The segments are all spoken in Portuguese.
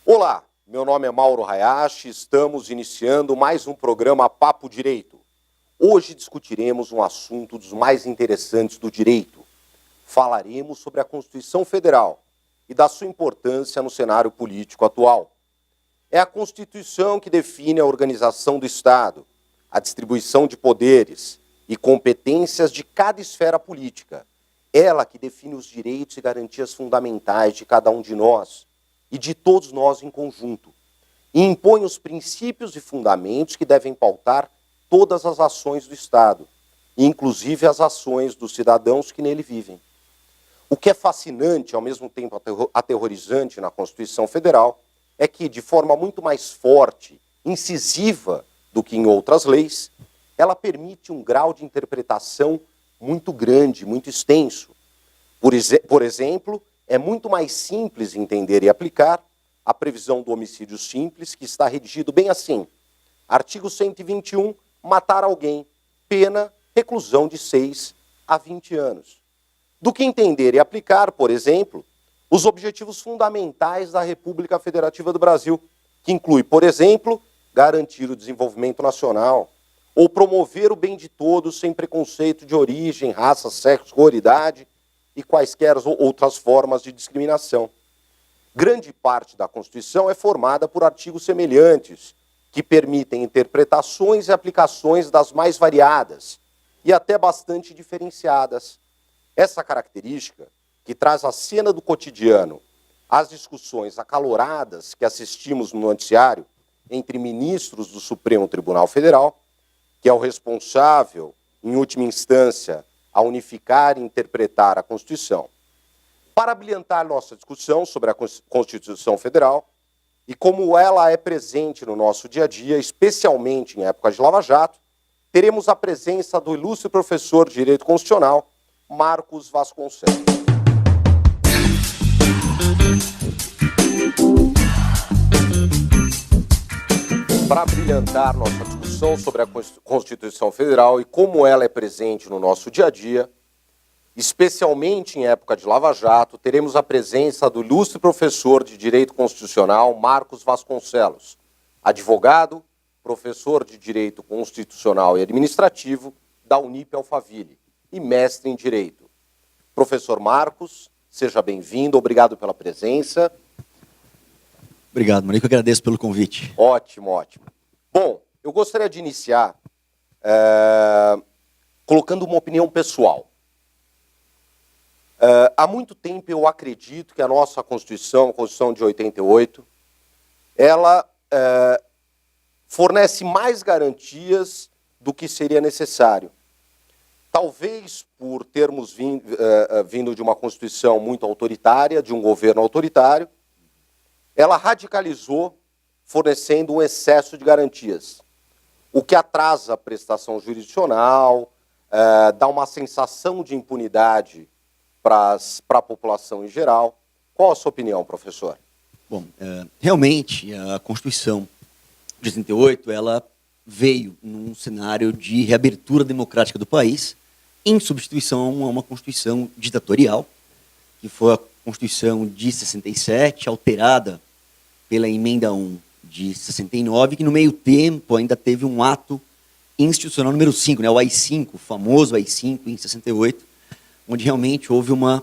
Olá, meu nome é Mauro Hayashi, estamos iniciando mais um programa Papo Direito. Hoje discutiremos um assunto dos mais interessantes do direito. Falaremos sobre a Constituição Federal e da sua importância no cenário político atual. É a Constituição que define a organização do Estado, a distribuição de poderes e competências de cada esfera política. Ela que define os direitos e garantias fundamentais de cada um de nós e de todos nós em conjunto, e impõe os princípios e fundamentos que devem pautar todas as ações do Estado, inclusive as ações dos cidadãos que nele vivem. O que é fascinante, ao mesmo tempo aterrorizante na Constituição Federal, é que, de forma muito mais forte, incisiva do que em outras leis, ela permite um grau de interpretação muito grande, muito extenso. Por exemplo, é muito mais simples entender e aplicar a previsão do homicídio simples, que está redigido bem assim. Artigo 121, matar alguém, pena, reclusão de 6 a 20 anos. Do que entender e aplicar, por exemplo, os objetivos fundamentais da República Federativa do Brasil, que inclui, por exemplo, garantir o desenvolvimento nacional, ou promover o bem de todos sem preconceito de origem, raça, sexo, cor, idade, e quaisquer outras formas de discriminação. Grande parte da Constituição é formada por artigos semelhantes, que permitem interpretações e aplicações das mais variadas e até bastante diferenciadas. Essa característica, que traz à cena do cotidiano as discussões acaloradas que assistimos no noticiário entre ministros do Supremo Tribunal Federal, que é o responsável, em última instância, a unificar e interpretar a Constituição. Para abrilhantar nossa discussão sobre a Constituição Federal e como ela é presente no nosso dia a dia, especialmente em época de Lava Jato, teremos a presença do ilustre professor de Direito Constitucional, Marcos Vasconcelos. Para abrilhantar nossa discussão sobre a Constituição Federal e como ela é presente no nosso dia a dia, especialmente em época de Lava Jato, teremos a presença do ilustre professor de Direito Constitucional, Marcos Vasconcelos, advogado, professor de Direito Constitucional e Administrativo da Unip Alphaville e mestre em Direito. Professor Marcos, seja bem-vindo, obrigado pela presença. Obrigado, Monique, eu agradeço pelo convite. Ótimo, ótimo. Bom, eu gostaria de iniciar colocando uma opinião pessoal. Há muito tempo eu acredito que a nossa Constituição, a Constituição de 88, ela fornece mais garantias do que seria necessário. Talvez por termos vindo de uma Constituição muito autoritária, de um governo autoritário, ela radicalizou, fornecendo um excesso de garantias, o que atrasa a prestação jurisdicional, dá uma sensação de impunidade para a população em geral. Qual a sua opinião, professor? Bom, realmente, a Constituição de 88, ela veio num cenário de reabertura democrática do país, em substituição a uma Constituição ditatorial, que foi a Constituição de 67, alterada pela Emenda 1 de 69, que no meio tempo ainda teve um ato institucional número 5, né, o AI-5, o famoso AI-5 em 68, onde realmente houve uma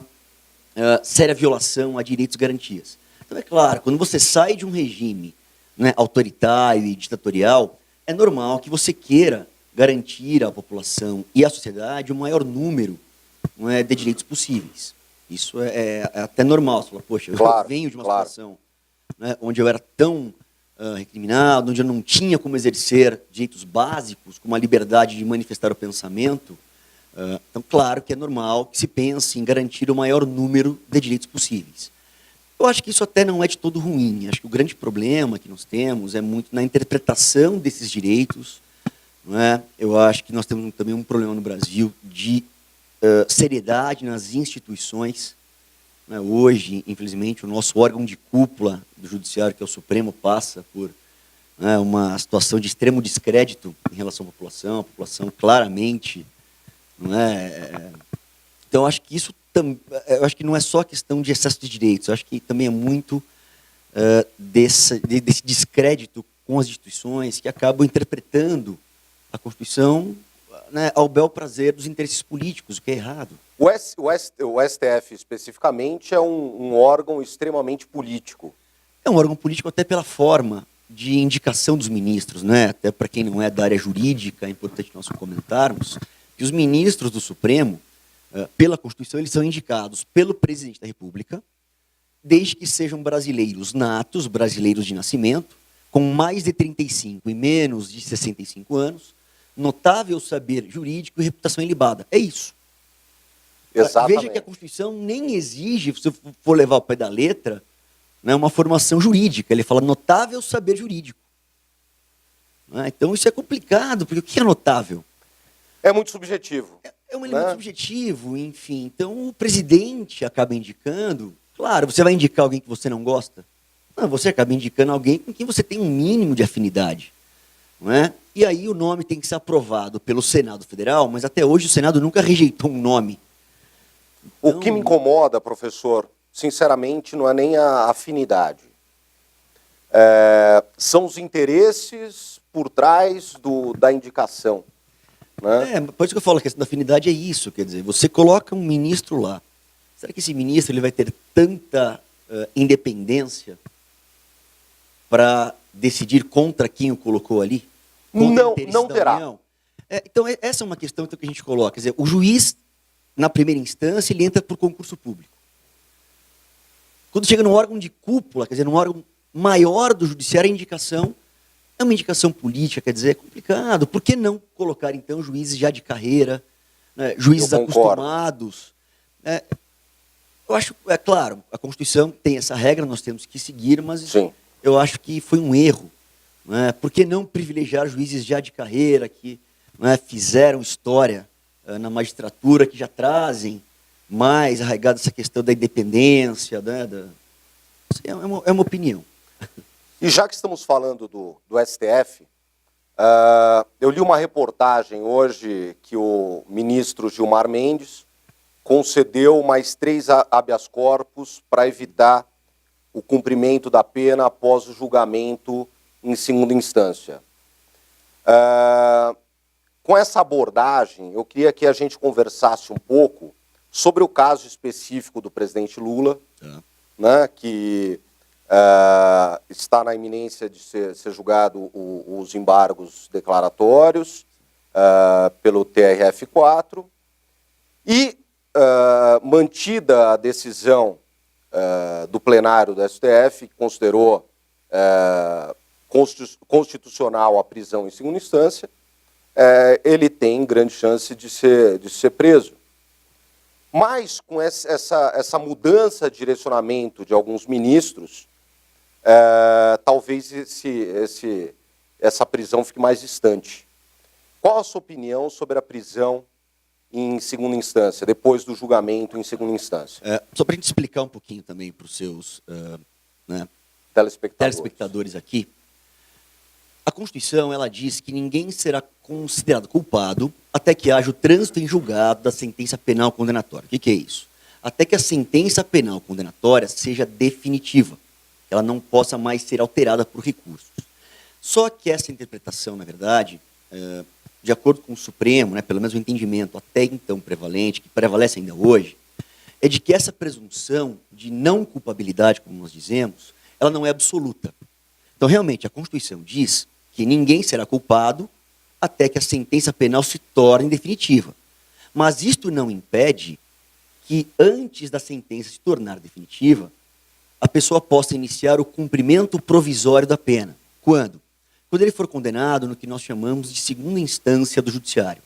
séria violação a direitos e garantias. Então, é claro, quando você sai de um regime, né, autoritário e ditatorial, é normal que você queira garantir à população e à sociedade o maior número, não é, de direitos possíveis. Isso é até normal. Você fala, poxa, eu venho de uma situação, né, onde eu era tão recriminado, onde eu não tinha como exercer direitos básicos, como a liberdade de manifestar o pensamento. Então, claro que é normal que se pense em garantir o maior número de direitos possíveis. Eu acho que isso até não é de todo ruim. Acho que o grande problema que nós temos é muito na interpretação desses direitos. Não é? Eu acho que nós temos também um problema no Brasil de seriedade nas instituições. Hoje, infelizmente, o nosso órgão de cúpula do Judiciário, que é o Supremo, passa por uma situação de extremo descrédito em relação à população. A população claramente... Não é? Então, eu acho que isso eu acho que não é só questão de excesso de direitos. Eu acho que também é muito desse descrédito com as instituições que acabam interpretando a Constituição, né, ao bel prazer dos interesses políticos, o que é errado. O STF, especificamente, é um órgão extremamente político. É um órgão político até pela forma de indicação dos ministros, né? Até para quem não é da área jurídica, é importante nós comentarmos que os ministros do Supremo, pela Constituição, eles são indicados pelo presidente da República, desde que sejam brasileiros natos, brasileiros de nascimento, com mais de 35 e menos de 65 anos, notável saber jurídico e reputação ilibada. É isso. Exatamente. Veja que a Constituição nem exige, se for levar ao pé da letra, né, uma formação jurídica. Ele fala notável saber jurídico. Então isso é complicado, porque o que é notável? É muito subjetivo. É um elemento subjetivo, enfim. Então o presidente acaba indicando. Claro, você vai indicar alguém que você não gosta? Não, você acaba indicando alguém com quem você tem um mínimo de afinidade. Não é? E aí o nome tem que ser aprovado pelo Senado Federal, mas até hoje o Senado nunca rejeitou um nome. Então, o que me incomoda, professor, sinceramente, não é nem a afinidade. São os interesses por trás da indicação. Né? Por isso que eu falo que a questão da afinidade é isso, quer dizer, você coloca um ministro lá. Será que esse ministro ele vai ter tanta independência para decidir contra quem o colocou ali? Não terá. Então, essa é uma questão que a gente coloca. Quer dizer, o juiz, na primeira instância, ele entra por concurso público. Quando chega num órgão de cúpula, quer dizer, num órgão maior do judiciário, a indicação é uma indicação política, quer dizer, é complicado. Por que não colocar, então, juízes já de carreira, né, juízes acostumados? Eu acho, é claro, a Constituição tem essa regra, nós temos que seguir, mas sim, eu acho que foi um erro. Né? Por que não privilegiar juízes já de carreira, que fizeram história na magistratura, que já trazem mais arraigada essa questão da independência, né? É uma opinião. E já que estamos falando do STF, eu li uma reportagem hoje que o ministro Gilmar Mendes concedeu mais 3 habeas corpus para evitar o cumprimento da pena após o julgamento em segunda instância. Com essa abordagem, eu queria que a gente conversasse um pouco sobre o caso específico do presidente Lula, né, que está na iminência de ser julgado os embargos declaratórios pelo TRF4 e mantida a decisão do plenário do STF, que considerou constitucional a prisão em segunda instância, ele tem grande chance de ser preso. Mas com essa mudança de direcionamento de alguns ministros, talvez essa prisão fique mais distante. Qual a sua opinião sobre a prisão em segunda instância, depois do julgamento em segunda instância? Só para a gente explicar um pouquinho também para os seus telespectadores aqui, a Constituição ela diz que ninguém será considerado culpado até que haja o trânsito em julgado da sentença penal condenatória. O que é isso? Até que a sentença penal condenatória seja definitiva, que ela não possa mais ser alterada por recursos. Só que essa interpretação, na verdade, de acordo com o Supremo, pelo menos o entendimento até então prevalente, que prevalece ainda hoje, é de que essa presunção de não culpabilidade, como nós dizemos, ela não é absoluta. Então, realmente, a Constituição diz que ninguém será culpado até que a sentença penal se torne definitiva. Mas isto não impede que, antes da sentença se tornar definitiva, a pessoa possa iniciar o cumprimento provisório da pena. Quando? Quando ele for condenado no que nós chamamos de segunda instância do judiciário,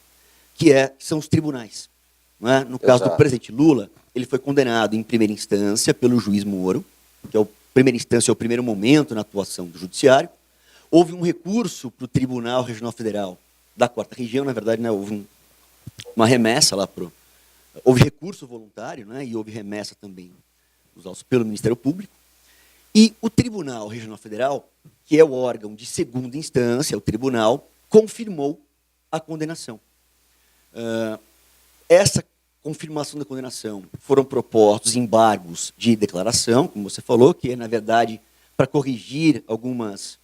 que são os tribunais. No caso do presidente Lula, ele foi condenado em primeira instância pelo juiz Moro, que primeira instância é o primeiro momento na atuação do judiciário. Houve um recurso para o Tribunal Regional Federal da 4ª Região, na verdade, houve uma remessa lá houve recurso voluntário, e houve remessa também dos autos pelo Ministério Público. E o Tribunal Regional Federal, que é o órgão de segunda instância, o tribunal, confirmou a condenação. Essa confirmação da condenação foram propostos embargos de declaração, como você falou, que é, na verdade, para corrigir algumas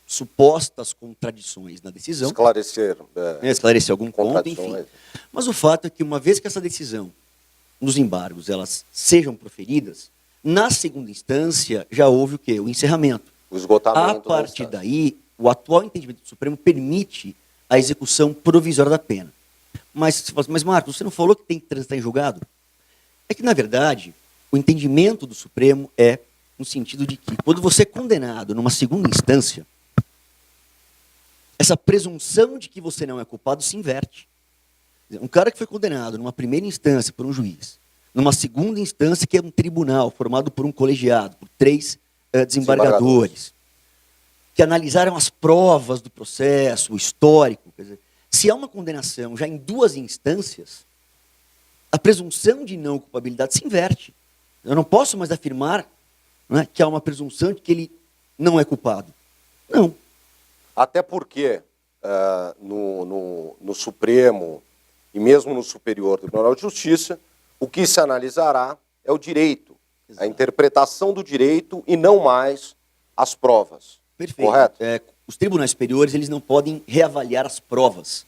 supostas contradições na decisão. Esclarecer algum ponto, enfim. Mas o fato é que, uma vez que essa decisão, nos embargos, elas sejam proferidas, na segunda instância já houve o quê? O encerramento. O esgotamento. A partir daí, o atual entendimento do Supremo permite a execução provisória da pena. Mas Marcos, você não falou que tem que transitar em julgado? É que, na verdade, o entendimento do Supremo é no sentido de que, quando você é condenado numa segunda instância, essa presunção de que você não é culpado se inverte. Um cara que foi condenado numa primeira instância por um juiz, numa segunda instância, que é um tribunal formado por um colegiado, por 3 desembargadores, que analisaram as provas do processo, o histórico. Quer dizer, se há uma condenação já em 2 instâncias, a presunção de não culpabilidade se inverte. Eu não posso mais afirmar, né, que há uma presunção de que ele não é culpado. Não. Até porque no Supremo e mesmo no Superior Tribunal de Justiça, o que se analisará é o direito, a interpretação do direito e não mais as provas. Perfeito. Correto? Os tribunais superiores, eles não podem reavaliar as provas.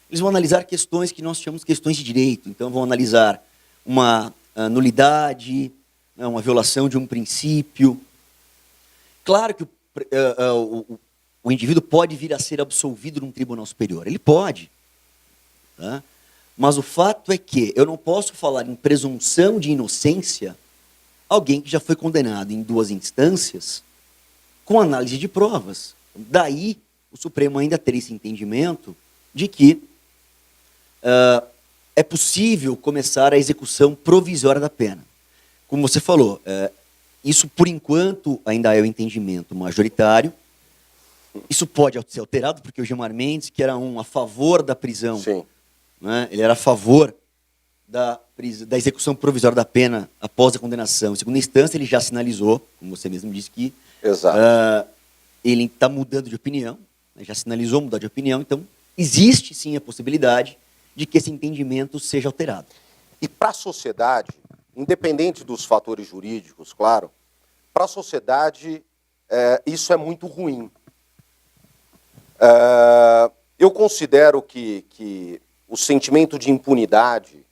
Eles vão analisar questões que nós chamamos de questões de direito. Então, vão analisar uma nulidade, uma violação de um princípio. Claro que o indivíduo pode vir a ser absolvido num tribunal superior. Ele pode. Tá? Mas o fato é que eu não posso falar em presunção de inocência alguém que já foi condenado em 2 instâncias com análise de provas. Daí, o Supremo ainda ter esse entendimento de que é possível começar a execução provisória da pena. Como você falou, isso, por enquanto, ainda é o entendimento majoritário. Isso pode ser alterado, porque o Gilmar Mendes, que era a favor da prisão, né, ele era a favor da execução provisória da pena após a condenação. Em segunda instância, ele já sinalizou, como você mesmo disse, que ele está mudando de opinião, né, já sinalizou mudar de opinião, então existe sim a possibilidade de que esse entendimento seja alterado. E para a sociedade, independente dos fatores jurídicos, claro, para a sociedade isso é muito ruim. Eu considero que o sentimento de impunidade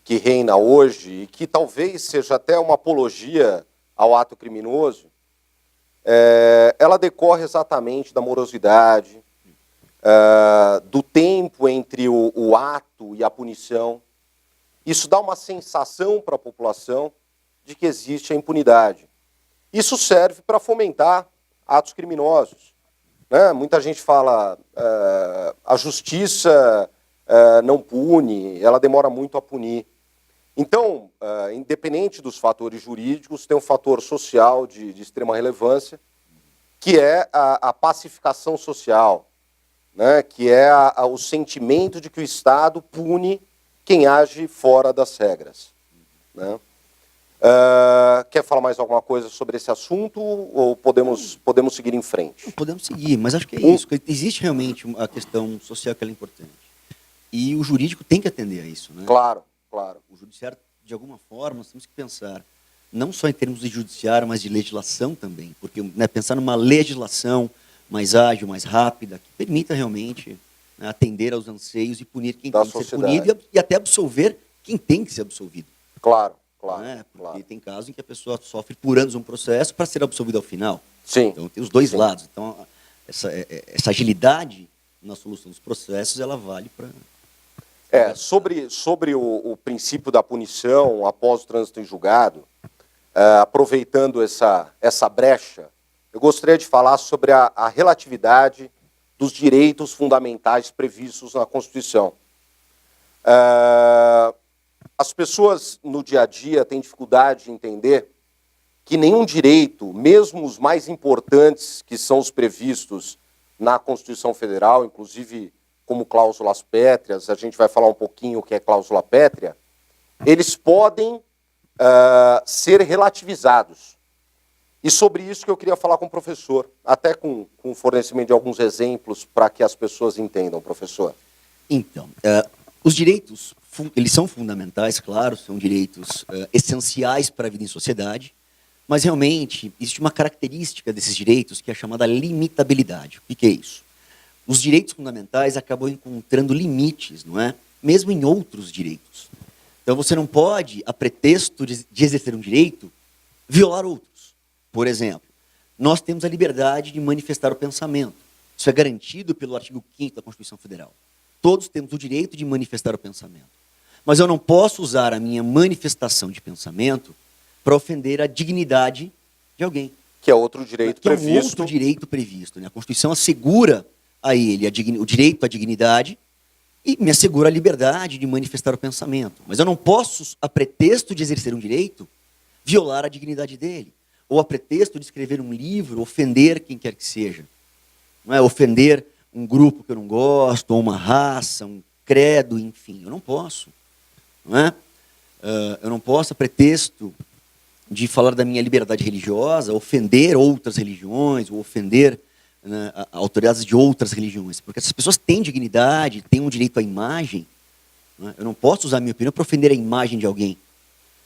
que reina hoje, e que talvez seja até uma apologia ao ato criminoso, ela decorre exatamente da morosidade, do tempo entre o ato e a punição. Isso dá uma sensação para a população de que existe a impunidade. Isso serve para fomentar atos criminosos. Né? Muita gente fala, a justiça não pune, ela demora muito a punir. Então, independente dos fatores jurídicos, tem um fator social de extrema relevância, que é a pacificação social, né? Que é o sentimento de que o Estado pune quem age fora das regras. Né? Quer falar mais alguma coisa sobre esse assunto ou podemos seguir em frente? Podemos seguir, mas acho que é isso. Que existe realmente a questão social que é importante. E o jurídico tem que atender a isso. Né? Claro, claro. O judiciário, de alguma forma, nós temos que pensar, não só em termos de judiciário, mas de legislação também. Porque, né, pensar numa legislação mais ágil, mais rápida, que permita realmente, né, atender aos anseios e punir quem tem que ser punido e até absolver quem tem que ser absolvido. Claro, claro. Né? Porque claro. tem casos em que a pessoa sofre por anos um processo para ser absolvida ao final. Sim. Então tem os dois lados. Então essa agilidade na solução dos processos, ela vale para... Sobre o princípio da punição após o trânsito em julgado, aproveitando essa brecha, eu gostaria de falar sobre a relatividade dos direitos fundamentais previstos na Constituição. As pessoas no dia a dia têm dificuldade de entender que nenhum direito, mesmo os mais importantes que são os previstos na Constituição Federal, inclusive como cláusulas pétreas, a gente vai falar um pouquinho o que é cláusula pétrea, eles podem ser relativizados. E sobre isso que eu queria falar com o professor, até com o fornecimento de alguns exemplos para que as pessoas entendam, professor. Então, os direitos, eles são fundamentais, claro, são direitos essenciais para a vida em sociedade, Mas realmente existe uma característica desses direitos que é a chamada limitabilidade. O que é isso? Os direitos fundamentais acabam encontrando limites, não é? Mesmo em outros direitos. Então você não pode, a pretexto de exercer um direito, violar outros. Por exemplo, nós temos a liberdade de manifestar o pensamento. Isso é garantido pelo artigo 5º da Constituição Federal. Todos temos o direito de manifestar o pensamento. Mas eu não posso usar a minha manifestação de pensamento para ofender a dignidade de alguém. Que é outro direito previsto. Que é um outro direito previsto, né? A Constituição assegura a ele o direito à dignidade e me assegura a liberdade de manifestar o pensamento. Mas eu não posso, a pretexto de exercer um direito, violar a dignidade dele. Ou a pretexto de escrever um livro, ofender quem quer que seja. Não é? Ofender um grupo que eu não gosto, ou uma raça, um credo, enfim. Eu não posso. Não é? Eu não posso, a pretexto de falar da minha liberdade religiosa, ofender outras religiões, ou ofender, né, autoridades de outras religiões. Porque essas pessoas têm dignidade, têm um direito à imagem. Não é? Eu não posso usar a minha opinião para ofender a imagem de alguém.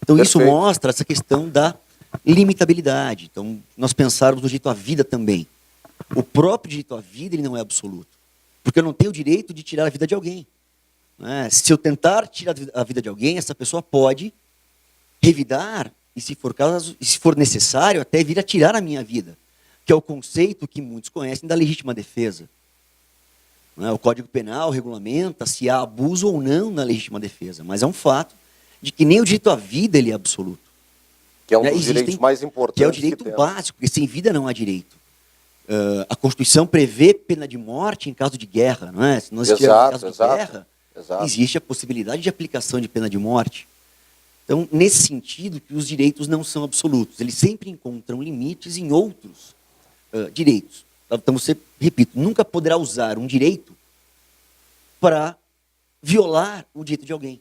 Então Perfeito. Isso mostra essa questão da limitabilidade. Então, nós pensarmos no direito à vida também. O próprio direito à vida ele não é absoluto. Porque eu não tenho o direito de tirar a vida de alguém. Não é? Se eu tentar tirar a vida de alguém, essa pessoa pode revidar e, se for necessário, até vir a tirar a minha vida. Que é o conceito que muitos conhecem da legítima defesa. Não é? O Código Penal regulamenta se há abuso ou não na legítima defesa. Mas é um fato de que nem o direito à vida ele é absoluto. Que é um dos direitos mais importantes. Que é o direito básico, porque sem vida não há direito. A Constituição prevê pena de morte em caso de guerra, não é? Se nós estivermos em caso de guerra, existe a possibilidade de aplicação de pena de morte. Então, nesse sentido, que os direitos não são absolutos. Eles sempre encontram limites em outros direitos. Então, você, repito, nunca poderá usar um direito para violar o direito de alguém.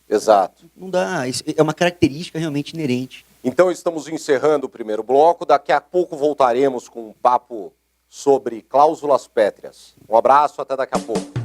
Exato. Não dá. Isso é uma característica realmente inerente. Então, estamos encerrando o primeiro bloco. Daqui a pouco voltaremos com um papo sobre cláusulas pétreas. Um abraço, até daqui a pouco.